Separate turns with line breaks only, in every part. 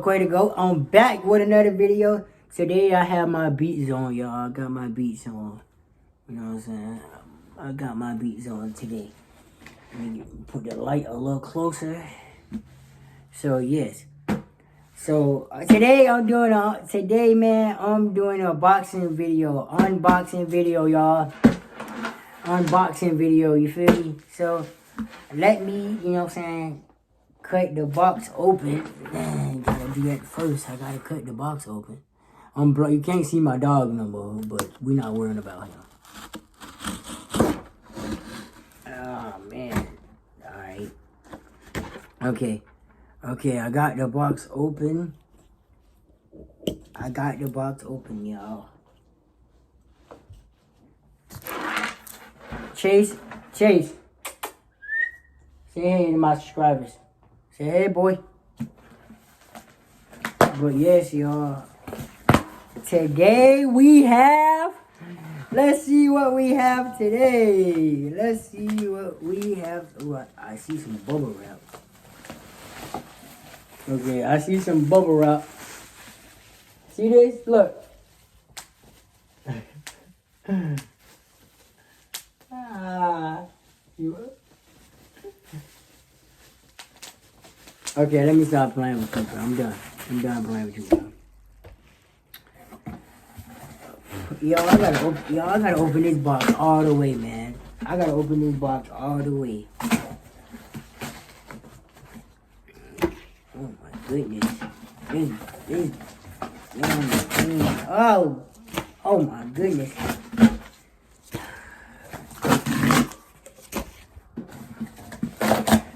Quay to Go. I'm back with another video. Today I have my beats on, y'all. I got my beats on. You know what I'm saying? I got my beats on today. Let me put the light a little closer. So yes. So today I'm doing a boxing video. Unboxing video, y'all. Unboxing video, you feel me? So let me, you know what I'm saying, cut the box open. Man, gotta do that first. I gotta cut the box open. You can't see my dog no more, but we're not worrying about him. Oh man. Alright. Okay, I got the box open. Y'all. Chase. Say hey to my subscribers. Say hey, boy. But yes, y'all. Today we have... Let's see what we have today. Ooh, I see some bubble wrap. Okay, I see some bubble wrap. See this? Look. Okay, let me stop playing with you. I'm done playing with you. Y'all, I gotta open this box all the way, man. I gotta open this box all the way. Oh my goodness. Oh my goodness.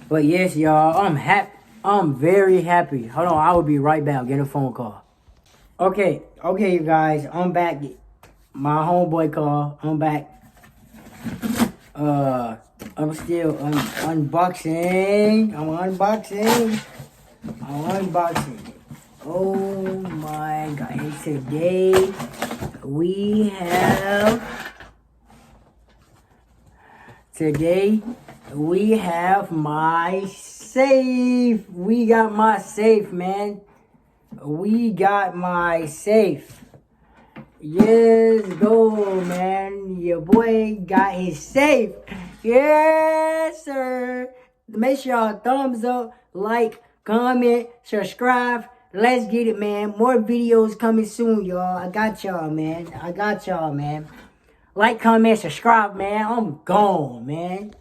But yes, y'all, I'm happy. I'm very happy. Hold on, I will be right back. Get a phone call. Okay, you guys, I'm back. My homeboy call. I'm back. I'm still unboxing. I'm unboxing. Oh my God! And today we have my safe. We got my safe, man. We got my safe. Yes, go, man. Your boy got his safe. Yes, sir. Make sure y'all thumbs up, like, comment, subscribe. Let's get it, man. More videos coming soon, y'all. I got y'all, man. Like, comment, subscribe, man. I'm gone, man.